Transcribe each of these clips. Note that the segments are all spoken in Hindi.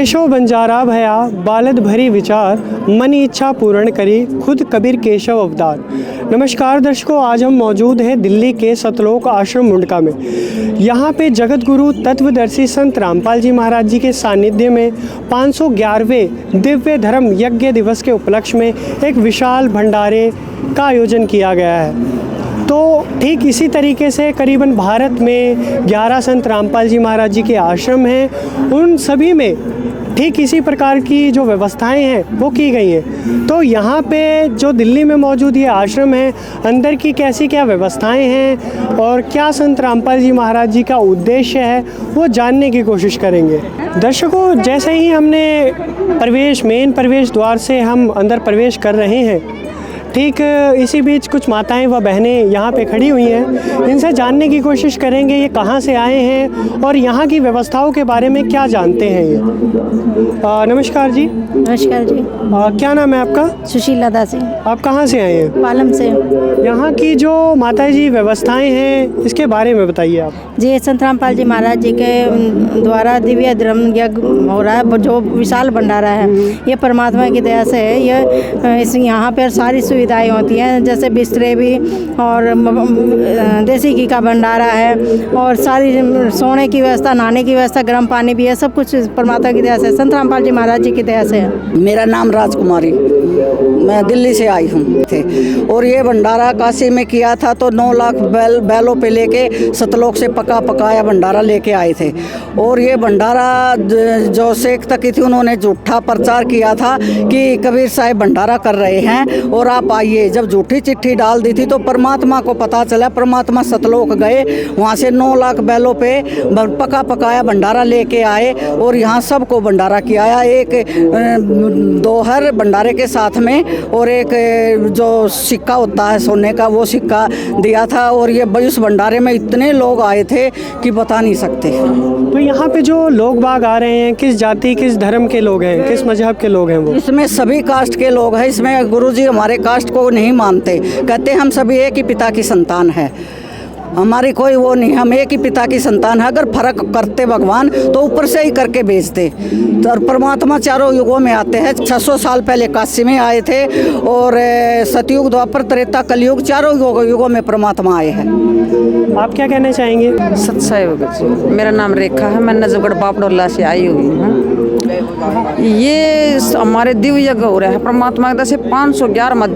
केशव बंजारा भया बालद भरी विचार, मन इच्छा पूर्ण करी खुद कबीर केशव अवतार। नमस्कार दर्शकों, आज हम मौजूद हैं दिल्ली के सतलोक आश्रम मुंडका में। यहाँ पे जगत गुरु तत्वदर्शी संत रामपाल जी महाराज जी के सानिध्य में 511वें दिव्य धर्म यज्ञ दिवस के उपलक्ष्य में एक विशाल भंडारे का आयोजन किया गया है। तो ठीक इसी तरीके से करीबन भारत में 11 संत रामपाल जी महाराज जी के आश्रम हैं, उन सभी में ठीक इसी प्रकार की जो व्यवस्थाएं हैं वो की गई हैं। तो यहाँ पे जो दिल्ली में मौजूद ये आश्रम है, अंदर की कैसी क्या व्यवस्थाएं हैं और क्या संत रामपाल जी महाराज जी का उद्देश्य है वो जानने की कोशिश करेंगे। दर्शकों, जैसे ही हमने मेन प्रवेश द्वार से हम अंदर प्रवेश कर रहे हैं, ठीक इसी बीच कुछ माताएं व बहनें यहाँ पे खड़ी हुई हैं। इनसे जानने की कोशिश करेंगे ये कहाँ से आए हैं और यहाँ की व्यवस्थाओं के बारे में क्या जानते हैं ये। नमस्कार जी। नमस्कार जी। क्या नाम है आपका? सुशीला दासी। आप कहाँ से आए हैं? पालम से। यहाँ की जो माता जी व्यवस्थाएं हैं इसके बारे में बताइए आप। जी, संत रामपाल जी महाराज जी के द्वारा दिव्य धर्म यज्ञ हो रहा है, जो विशाल भंडारा है, ये परमात्मा की दया से है। ये यहाँ पर सारी सुविधाएं होती हैं, जैसे बिस्तरे भी और देसी घी का भंडारा है और सारी सोने की व्यवस्था, नहाने की व्यवस्था, गर्म पानी भी है। सब कुछ परमात्मा की दया से, संत रामपाल जी महाराज जी की दया से है। मेरा नाम राजकुमारी, मैं दिल्ली से आई हूँ थे और ये भंडारा काशी में किया था तो 9 लाख बैलों पे लेके सतलोक से पकाया भंडारा लेके आए थे। और ये भंडारा जो शेख तकी थी, उन्होंने झूठा प्रचार किया था कि कबीर साहब भंडारा कर रहे हैं और आप आइए। जब झूठी चिट्ठी डाल दी थी तो परमात्मा को पता चला, परमात्मा सतलोक गए, वहाँ से 9 लाख बैलों पे पकाया भंडारा लेके आए और यहाँ सबको भंडारा किया। एक दोहर भंडारे के साथ में और एक जो सिक्का होता है सोने का, वो सिक्का दिया था। और ये उस भंडारे में इतने लोग आए थे कि बता नहीं सकते। तो यहाँ पे जो लोग बाग आ रहे हैं, किस जाति किस धर्म के लोग हैं, किस मजहब के लोग हैं वो? इसमें सभी कास्ट के लोग हैं। इसमें गुरुजी हमारे कास्ट को नहीं मानते, कहते हम सभी एक ही पिता की संतान है, हमारी कोई वो नहीं, हम एक ही पिता की संतान है। अगर फर्क करते भगवान तो ऊपर से ही करके भेजते। और परमात्मा चारों युगों में आते हैं। 600 साल पहले काशी में आए थे और सतयुग, द्वापर, त्रेता, कलयुग, चारों युगों में परमात्मा आए हैं। आप क्या कहना चाहेंगे? सत्साई। मेरा नाम रेखा है, मैं नजफगढ़ बापडोला से आई हुई हूँ। ये हमारे दिव्य यज्ञ हो रहा है परमात्मा का, 511वां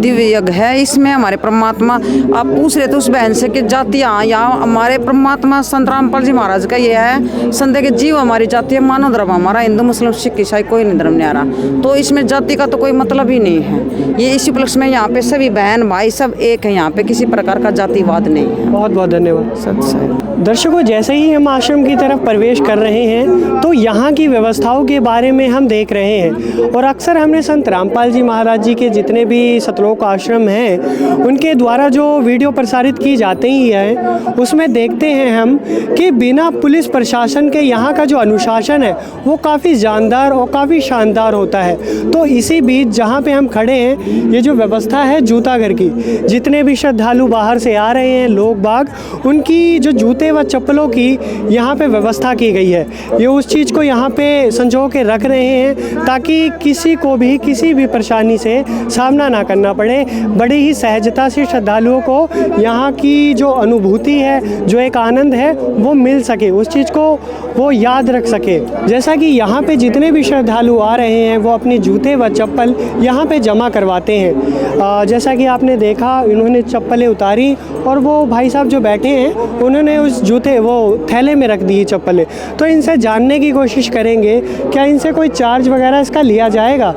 दिव्य यज्ञ है। इसमें हमारे परमात्मा, आप पूछ रहे थे उस बहन से कि जातियाँ, यहाँ हमारे परमात्मा संत रामपाल जी महाराज का ये है, संत के जीव हमारी जाति है, मानव धर्म हमारा, हिंदू मुस्लिम सिख ईसाई कोई नहीं धर्म नहीं आ रहा। तो इसमें जाति का तो कोई मतलब ही नहीं है। ये इसी उपलक्ष्य में यहाँ पे सभी बहन भाई सब एक है, यहाँ पे किसी प्रकार का जातिवाद नहीं है। बहुत बहुत धन्यवाद। सत्साई। दर्शकों, जैसे ही हम आश्रम की तरफ प्रवेश कर रहे हैं तो यहाँ की व्यवस्थाओं के बारे में हम देख रहे हैं और अक्सर हमने संत रामपाल जी महाराज जी के जितने भी सतलोक आश्रम हैं उनके द्वारा जो वीडियो प्रसारित की जाती ही है, उसमें देखते हैं हम कि बिना पुलिस प्रशासन के यहाँ का जो अनुशासन है वो काफ़ी जानदार और काफ़ी शानदार होता है। तो इसी बीच जहाँ पे हम खड़े हैं, ये जो व्यवस्था है जूताघर की, जितने भी श्रद्धालु बाहर से आ रहे हैं लोग बाग, उनकी जो जूते व चप्पलों की यहाँ पे व्यवस्था की गई है। ये उस चीज़ को यहाँ पे संजो के रख रहे हैं ताकि किसी को भी किसी भी परेशानी से सामना ना करना पड़े। बड़ी ही सहजता से श्रद्धालुओं को यहाँ की जो अनुभूति है, जो एक आनंद है, वो मिल सके, उस चीज़ को वो याद रख सके। जैसा कि यहाँ पे जितने भी श्रद्धालु आ रहे हैं वो अपने जूते व चप्पल यहाँ पे जमा करवाते हैं। जैसा कि आपने देखा, इन्होंने चप्पलें उतारी और वो भाई साहब जो बैठे हैं उन्होंने उस जूते वो थैले में रख दी चप्पलें। तो इनसे जानने की कोशिश करेंगे क्या इनसे कोई चार्ज वगैरह इसका लिया जाएगा।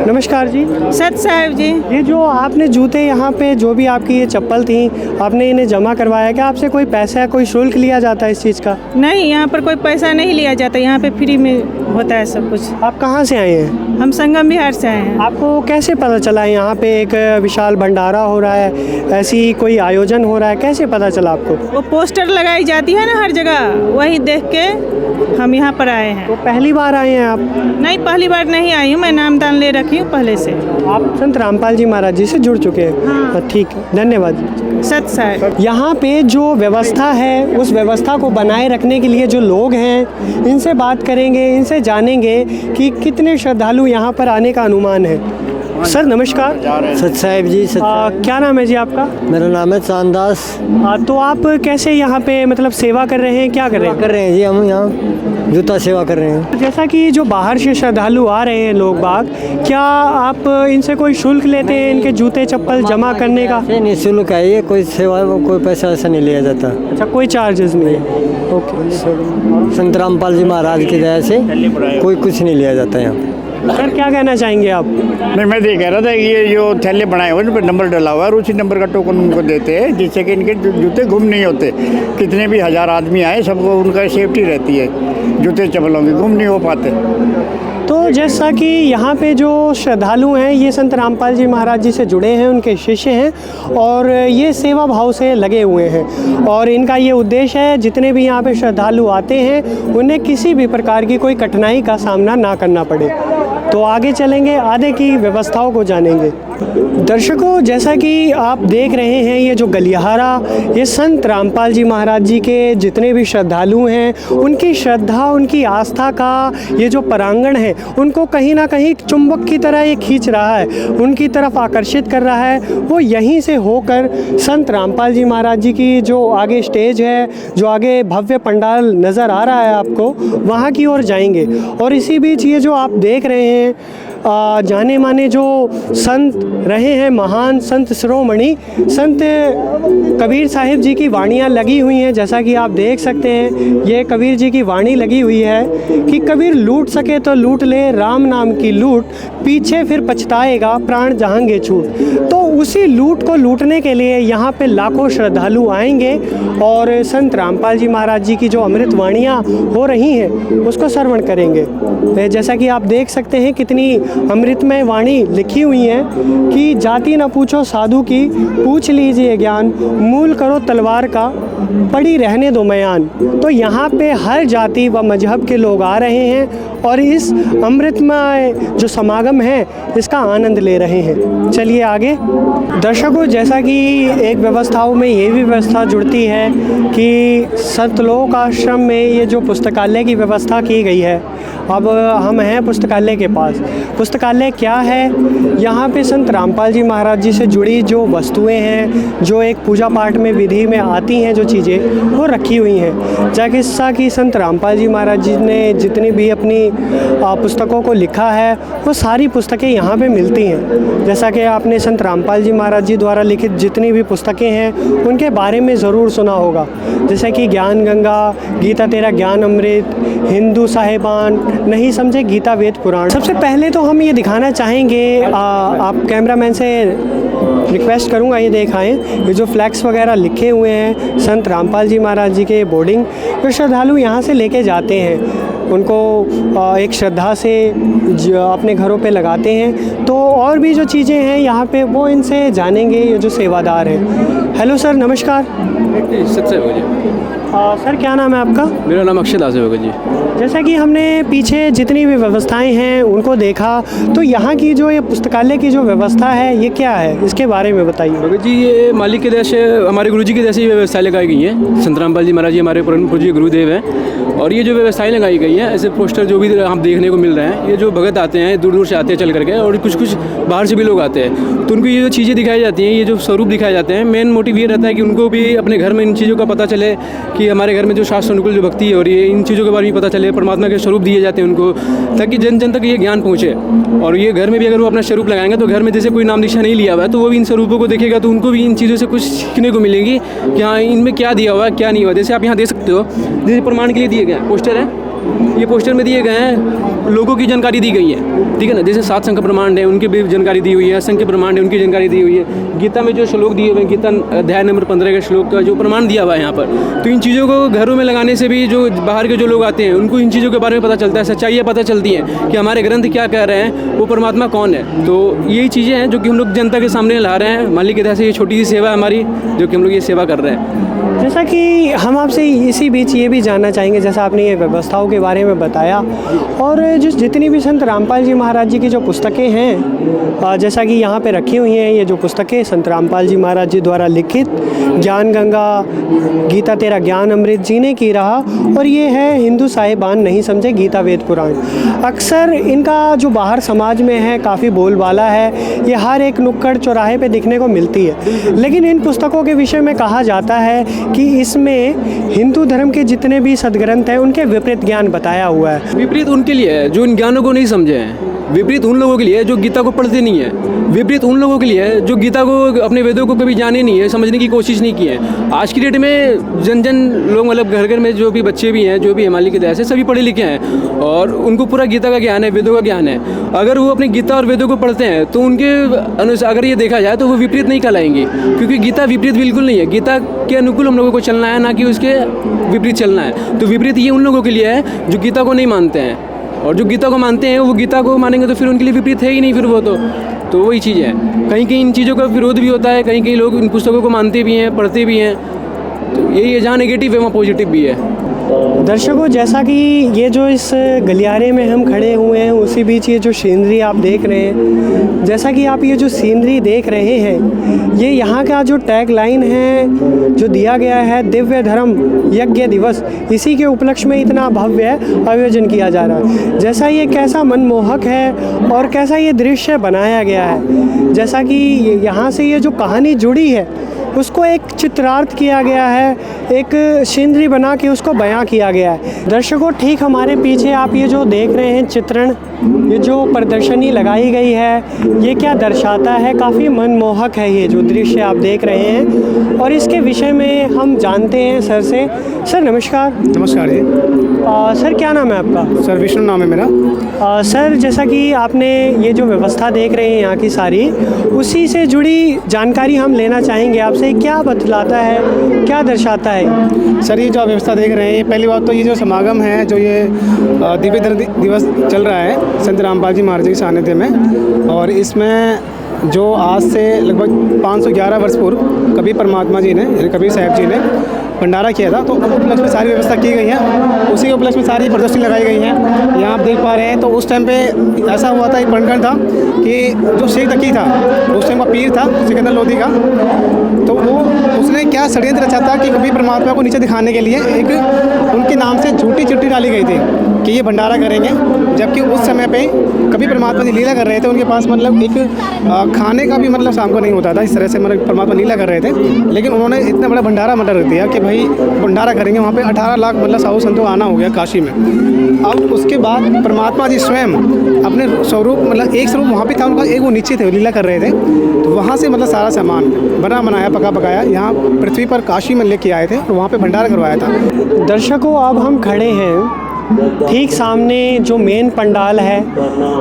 नमस्कार जी। सत साहब जी। ये जो आपने जूते यहाँ पे, जो भी आपकी ये चप्पल थी, आपने इन्हें जमा करवाया, क्या आपसे कोई पैसा, कोई शुल्क लिया जाता है इस चीज़ का? नहीं, यहाँ पर कोई पैसा नहीं लिया जाता, यहाँ पे फ्री में होता है सब कुछ। आप कहाँ से आए हैं? हम संगम बिहार से आए हैं। आपको कैसे पता चला यहाँ पे एक विशाल भंडारा हो रहा है, ऐसी कोई आयोजन हो रहा है, कैसे पता चला आपको? वो पोस्टर लगाई जाती है ना हर जगह, वही देख के हम यहाँ पर आए हैं। तो पहली बार आए हैं आप? नहीं, पहली बार नहीं आई हूँ, मैं नामदान ले रखी हूँ पहले से। आप संत रामपाल जी महाराज जी से जुड़ चुके हैं? ठीक है, धन्यवाद। सत साहब, यहाँ पे जो व्यवस्था है उस व्यवस्था को बनाए रखने के लिए जो लोग हैं इनसे बात करेंगे, इनसे जानेंगे कि कितने श्रद्धालु यहाँ पर आने का अनुमान है। सर नमस्कार। सत साहिब जी। क्या नाम है जी आपका? मेरा नाम है चांदास। तो आप कैसे यहाँ पे मतलब सेवा कर रहे हैं, क्या कर रहे हैं? कर रहे हैं जी, हम यहाँ जूता सेवा कर रहे हैं। जैसा कि जो बाहर से श्रद्धालु आ रहे हैं लोग बाग, क्या आप इनसे कोई शुल्क लेते हैं इनके जूते चप्पल जमा करने का? नहीं, शुल्क है ये, कोई सेवा कोई पैसा ऐसा नहीं लिया जाता। अच्छा, कोई चार्जेस नहीं है। ओके। संत रामपाल जी महाराज की दया से कोई कुछ नहीं लिया जाता यहाँ। सर क्या कहना चाहेंगे आप? नहीं, मैं तो ये कह रहा था कि ये जो थैले बनाए हुए हैं, उन पर नंबर डला हुआ है और उसी नंबर का टोकन उनको देते हैं, जिससे कि इनके जूते गुम नहीं होते। कितने भी हज़ार आदमी आए, सबको उनका सेफ्टी रहती है, जूते चप्पलों की गुम नहीं हो पाते। तो जैसा कि यहाँ पे जो श्रद्धालु हैं ये संत रामपाल जी महाराज जी से जुड़े हैं, उनके शिष्य हैं और ये सेवा भाव से लगे हुए हैं और इनका ये उद्देश्य है जितने भी यहाँ पे श्रद्धालु आते हैं उन्हें किसी भी प्रकार की कोई कठिनाई का सामना ना करना पड़े। तो आगे चलेंगे, आगे की व्यवस्थाओं को जानेंगे। दर्शकों, जैसा कि आप देख रहे हैं ये जो गलियारा, ये संत रामपाल जी महाराज जी के जितने भी श्रद्धालु हैं उनकी श्रद्धा, उनकी आस्था का ये जो प्रांगण है उनको कहीं ना कहीं चुंबक की तरह ये खींच रहा है, उनकी तरफ आकर्षित कर रहा है। वो यहीं से होकर संत रामपाल जी महाराज जी की जो आगे स्टेज है, जो आगे भव्य पंडाल नज़र आ रहा है आपको, वहाँ की ओर जाएंगे। और इसी बीच ये जो आप देख रहे हैं जाने माने जो संत रहे हैं, महान संत शिरोमणि संत कबीर साहिब जी की वाणियाँ लगी हुई हैं। जैसा कि आप देख सकते हैं ये कबीर जी की वाणी लगी हुई है कि कबीर लूट सके तो लूट ले, राम नाम की लूट, पीछे फिर पछताएगा, प्राण जहांगे छूट। तो उसी लूट को लूटने के लिए यहाँ पे लाखों श्रद्धालु आएंगे और संत रामपाल जी महाराज जी की जो अमृत वाणियाँ हो रही हैं उसको श्रवण करेंगे। जैसा कि आप देख सकते हैं कितनी अमृतमय वाणी लिखी हुई है कि जाति न पूछो साधु की, पूछ लीजिए ज्ञान, मूल करो तलवार का, पड़ी रहने दो मयान। तो यहाँ पे हर जाति व मजहब के लोग आ रहे हैं और इस अमृतमय जो समागम है इसका आनंद ले रहे हैं। चलिए आगे। दर्शकों, जैसा कि एक व्यवस्थाओं में ये भी व्यवस्था जुड़ती है कि सतलोक आश्रम में ये जो पुस्तकालय की व्यवस्था की गई है, अब हम हैं पुस्तकालय के पास। पुस्तकालय क्या है? यहाँ पे संत रामपाल जी महाराज जी से जुड़ी जो वस्तुएं हैं, जो एक पूजा पाठ में विधि में आती हैं जो चीज़ें, वो रखी हुई हैं। जैसा कि संत रामपाल जी महाराज जी ने जितनी भी अपनी पुस्तकों को लिखा है वो सारी पुस्तकें यहाँ पे मिलती हैं। जैसा कि आपने संत रामपाल जी महाराज जी द्वारा लिखित जितनी भी पुस्तकें हैं उनके बारे में ज़रूर सुना होगा, जैसे कि ज्ञान गंगा, गीता तेरा ज्ञान अमृत, हिंदू साहिबान, नहीं समझे गीता वेद पुराण। सबसे पहले तो हम ये दिखाना चाहेंगे, आप कैमरामैन से रिक्वेस्ट करूंगा ये दिखाएं, ये जो फ्लैक्स वगैरह लिखे हुए हैं संत रामपाल जी महाराज जी के बोर्डिंग, जो श्रद्धालु यहाँ से लेके जाते हैं उनको एक श्रद्धा से अपने घरों पे लगाते हैं। तो और भी जो चीज़ें हैं यहाँ पे वो इनसे जानेंगे, ये जो सेवादार हैं। हेलो सर, नमस्कार। सर क्या नाम है आपका? मेरा नाम अक्षय दास है जी। जैसा कि हमने पीछे जितनी भी व्यवस्थाएं हैं उनको देखा, तो यहाँ की जो ये पुस्तकालय की जो व्यवस्था है ये क्या है, इसके बारे में बताइए। जी, ये मालिक के जैसे हमारे गुरुजी के जैसे ये व्यवस्थाएं लगाई गई हैं। संत रामपाल जी महाराज जी हमारे परम पूज्य गुरुदेव हैं और ये जो व्यवस्थाएं लगाई गई हैं, ऐसे पोस्टर जो भी हम देखने को मिल रहे हैं, ये जो भगत आते हैं दूर दूर से आते हैं चल करके, और कुछ कुछ बाहर से भी लोग आते हैं, तो उनको ये जो चीज़ें दिखाई जाती हैं, ये जो स्वरूप दिखाए जाते हैं, मेन मोटिव ये रहता है कि उनको भी अपने घर में इन चीज़ों का पता चले कि हमारे घर में जो शास्त्र अनुकूल जो भक्ति है और ये इन चीज़ों के बारे में पता चले, परमात्मा के स्वरूप दिए जाते हैं उनको, ताकि जन जन तक ये ज्ञान पहुँचे। और ये घर में भी अगर वो अपना स्वरूप लगाएंगे तो घर में जैसे कोई नाम दीक्षा नहीं लिया हुआ है तो वो भी इन स्वरूपों को देखेगा तो उनको भी इन चीज़ों से कुछ सीखने को मिलेंगी कि हाँ इनमें क्या दिया हुआ है क्या नहीं हुआ। जैसे आप यहाँ देख सकते हो, जैसे प्रमाण के लिए दिए गए पोस्टर है, ये पोस्टर में दिए गए हैं, लोगों की जानकारी दी गई है, ठीक है ना। जैसे 7 संघ प्रमाण है उनकी भी जानकारी दी हुई है, संघ के प्रमाण है उनकी जानकारी दी हुई है, गीता में जो श्लोक दिए हुए हैं, गीता अध्याय नंबर 15 के श्लोक का जो प्रमाण दिया हुआ है यहाँ पर, तो इन चीज़ों को घरों में लगाने से भी जो बाहर के जो लोग आते हैं उनको इन चीज़ों के बारे में पता चलता है, सच्चाइयाँ पता चलती हैं कि हमारे ग्रंथ क्या कह रहे हैं, वो परमात्मा कौन है। तो यही चीज़ें हैं जो कि हम लोग जनता के सामने ला रहे हैं। मालिक की तरह से ये छोटी सी सेवा है हमारी, जो कि हम लोग ये सेवा कर रहे हैं। जैसा कि हम आपसे इसी बीच ये भी जानना चाहेंगे, जैसा आपने ये व्यवस्थाओं के बारे में बताया, और जितनी भी संत रामपाल जी महाराज जी की जो पुस्तकें हैं, जैसा कि यहाँ पे रखी हुई हैं, ये जो पुस्तकें संत रामपाल जी महाराज जी द्वारा लिखित ज्ञान गंगा, गीता तेरा ज्ञान अमृत जीने की राह, और ये है हिंदू साहिबान नहीं समझे गीता वेद पुराण। अक्सर इनका जो बाहर समाज में है काफ़ी बोलबाला है, ये हर एक नुक्कड़ चौराहे पे दिखने को मिलती है, लेकिन इन पुस्तकों के विषय में कहा जाता है कि इसमें हिंदू धर्म के जितने भी सदग्रंथ हैं उनके विपरीत ज्ञान बताया हुआ है। विपरीत उनके लिए है जो इन ज्ञानों को नहीं समझे हैं, विपरीत उन लोगों के लिए है जो गीता को पढ़ते नहीं है, विपरीत उन लोगों के लिए है जो गीता को, अपने वेदों को कभी जाने नहीं है, समझने की कोशिश नहीं की है। आज की डेट में जन जन लोग, मतलब घर घर में जो भी बच्चे भी हैं, जो भी हिमालय की दया से सभी पढ़े लिखे हैं और उनको पूरा गीता का ज्ञान है, वेदों का ज्ञान है। अगर वो अपनी गीता और वेदों को पढ़ते हैं तो उनके अनुसार अगर ये देखा जाए तो वो विपरीत नहीं कहलाएंगे, क्योंकि गीता विपरीत बिल्कुल नहीं है। गीता के अनुकूल हम लोगों को चलना है, ना कि उसके विपरीत चलना है। तो विपरीत ये उन लोगों के लिए है जो गीता को नहीं मानते हैं, और जो गीता को मानते हैं वो गीता को मानेंगे तो फिर उनके लिए विपरीत है ही नहीं फिर वो तो वही चीज़ है। कहीं कहीं इन चीज़ों का विरोध भी होता है, कहीं कहीं लोग इन पुस्तकों को मानते भी हैं, पढ़ते भी हैं। तो यही है, जहाँ नेगेटिव है वहाँ पॉजिटिव भी है। दर्शकों, जैसा कि ये जो इस गलियारे में हम खड़े हुए हैं, उसी बीच ये जो सीनरी आप देख रहे हैं, जैसा कि आप ये जो सीनरी देख रहे हैं, ये यहाँ का जो टैग लाइन है जो दिया गया है, दिव्य धर्म यज्ञ दिवस, इसी के उपलक्ष्य में इतना भव्य आयोजन किया जा रहा है। जैसा ये कैसा मनमोहक है और कैसा ये दृश्य बनाया गया है, जैसा कि यहाँ से ये जो कहानी जुड़ी है उसको एक चित्रार्थ किया गया है, एक सीनरी बना के उसको बयां किया गया है। दर्शकों, ठीक हमारे पीछे आप ये जो देख रहे हैं चित्रण, ये जो प्रदर्शनी लगाई गई है, ये क्या दर्शाता है? काफ़ी मनमोहक है ये जो दृश्य आप देख रहे हैं, और इसके विषय में हम जानते हैं सर से। सर नमस्कार। नमस्कार जी। सर क्या नाम है आपका? सर विष्णु नाम है मेरा। सर, जैसा कि आपने ये जो व्यवस्था देख रहे हैं यहाँ की सारी, उसी से जुड़ी जानकारी हम लेना चाहेंगे आपसे। क्या बतलाता है, क्या दर्शाता है? सर ये जो व्यवस्था देख रहे हैं, पहली बात तो ये जो समागम है, जो ये दिव्य धर्म दिवस चल रहा है संत रामपाल जी महाराज के सानिध्य में, और इसमें जो आज से लगभग 511 वर्ष पूर्व कबीर परमात्मा जी ने, यानी कबीर साहब जी ने भंडारा किया था, तो अब उपलक्ष्य में सारी व्यवस्था की गई है। उसी के उपलक्ष्य में सारी प्रदर्शनी लगाई गई है। यहाँ आप देख पा रहे हैं, तो उस टाइम पे ऐसा हुआ था, एक प्रकरण था कि जो शेख तकी था, उस टाइम का पीर था सिकंदर लोधी का, तो वो उसने क्या षड्यंत्र रचा था कि कबीर परमात्मा को नीचे दिखाने के लिए एक उनके नाम से झूठी चिट्ठी डाली गई थी कि ये भंडारा करेंगे, जबकि उस समय पे कबीर परमात्मा जी लीला कर रहे थे। उनके पास मतलब एक खाने का भी मतलब शाम को नहीं होता था, इस तरह से मतलब परमात्मा लीला कर रहे थे, लेकिन उन्होंने इतना बड़ा भंडारा रख दिया कि भाई भंडारा करेंगे। वहाँ पे 18 लाख मतलब साधु संतों आना हो गया काशी में। अब उसके बाद परमात्मा जी स्वयं अपने स्वरूप, मतलब एक स्वरूप वहाँ पे था उनका, एक वो नीचे थे, लीला कर रहे थे, तो वहाँ से मतलब सारा सामान बना बनाया पका पकाया यहाँ पृथ्वी पर काशी में लेके आए थे और वहाँ पे भंडारा करवाया था। दर्शकों, अब हम खड़े हैं ठीक सामने जो मेन पंडाल है,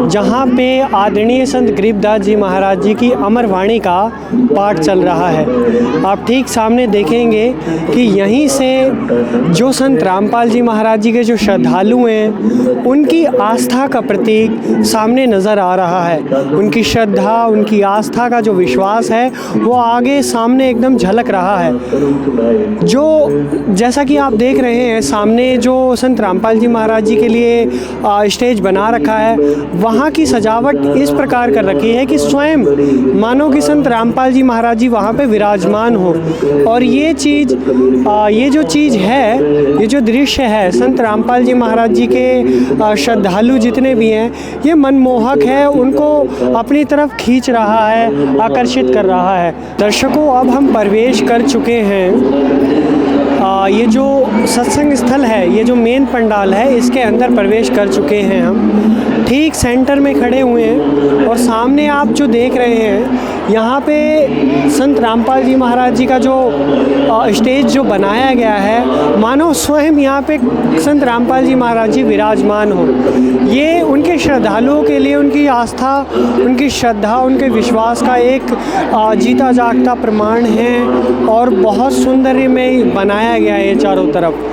जहाँ पे आदरणीय संत गरीबदास जी महाराज जी की अमर वाणी का पाठ चल रहा है। आप ठीक सामने देखेंगे कि यहीं से जो संत रामपाल जी महाराज जी के जो श्रद्धालु हैं, उनकी आस्था का प्रतीक सामने नज़र आ रहा है। उनकी श्रद्धा, उनकी आस्था का जो विश्वास है, वो आगे सामने एकदम झलक रहा है। जो जैसा कि आप देख रहे हैं सामने जो संत रामपाल जी महाराज जी के लिए स्टेज बना रखा है, वहाँ की सजावट इस प्रकार कर रखी है कि स्वयं मानो कि संत रामपाल जी महाराज जी वहाँ पे विराजमान हो। और ये चीज़, ये जो चीज़ है, ये जो दृश्य है, संत रामपाल जी महाराज जी के श्रद्धालु जितने भी हैं, ये मनमोहक है, उनको अपनी तरफ खींच रहा है, आकर्षित कर रहा है। दर्शकों, अब हम प्रवेश कर चुके हैं, ये जो सत्संग स्थल है, ये जो मेन पंडाल है, इसके अंदर प्रवेश कर चुके हैं हम। ठीक सेंटर में खड़े हुए हैं और सामने आप जो देख रहे हैं यहाँ पे संत रामपाल जी महाराज जी का जो स्टेज जो बनाया गया है, मानो स्वयं यहाँ पे संत रामपाल जी महाराज जी विराजमान हो। ये उनके श्रद्धालुओं के लिए उनकी आस्था, उनकी श्रद्धा, उनके विश्वास का एक जीता जागता प्रमाण है और बहुत सौंदर्य में बनाया गया है चारों तरफ।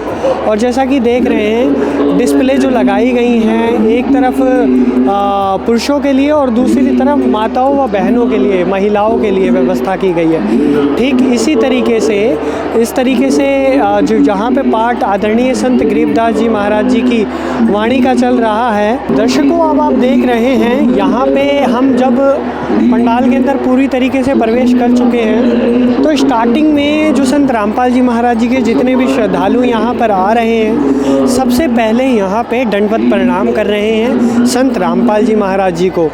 और जैसा कि देख रहे हैं डिस्प्ले जो लगाई गई हैं, एक तरफ पुरुषों के लिए और दूसरी तरफ माताओं व बहनों के लिए, महिलाओं के लिए व्यवस्था की गई है। ठीक इसी तरीके से इस तरीके से जो जहाँ पे पाठ आदरणीय संत गरीबदास जी महाराज जी की वाणी का चल रहा है। दर्शकों, अब आप देख रहे हैं यहाँ पे हम जब पंडाल के अंदर पूरी तरीके से प्रवेश कर चुके हैं तो स्टार्टिंग में जो संत रामपाल जी महाराज जी के जितने भी श्रद्धालु यहाँ पर आ रहे हैं, सबसे पहले यहाँ पे दंडवत प्रणाम कर रहे हैं संत रामपाल जी महाराज जी को।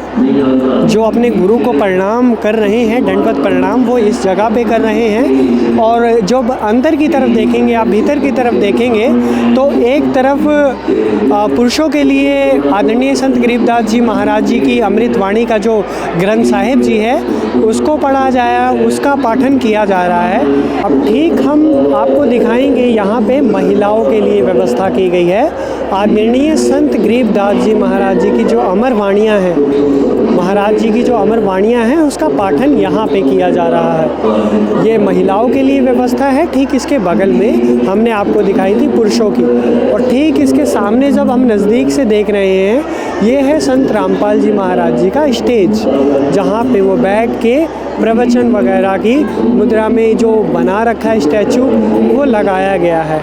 जो अपने गुरु को प्रणाम कर रहे हैं, दंडवत प्रणाम, वो इस जगह पे कर रहे हैं। और जब अंदर की तरफ देखेंगे, आप भीतर की तरफ देखेंगे तो एक तरफ पुरुषों के लिए आदरणीय संत गरीबदास जी महाराज जी की अमृतवाणी का जो ग्रंथ साहिब जी है उसको पढ़ा जाया, उसका पाठन किया जा रहा है। अब ठीक हम आपको दिखाएंगे यहाँ पे महिलाओं के लिए व्यवस्था की गई है। आदरणीय संत गरीबदास जी महाराज जी की जो अमर वाणियाँ हैं, महाराज जी की जो अमर वाणियाँ हैं, उसका पाठन यहाँ पे किया जा रहा है। ये महिलाओं के लिए व्यवस्था है। ठीक इसके बगल में हमने आपको दिखाई थी पुरुषों की, और ठीक इसके सामने जब हम नज़दीक से देख रहे हैं, ये है संत रामपाल जी महाराज जी का स्टेज, जहाँ पे वो बैठ के प्रवचन वगैरह की मुद्रा में जो बना रखा है स्टैचू, वो लगाया गया है।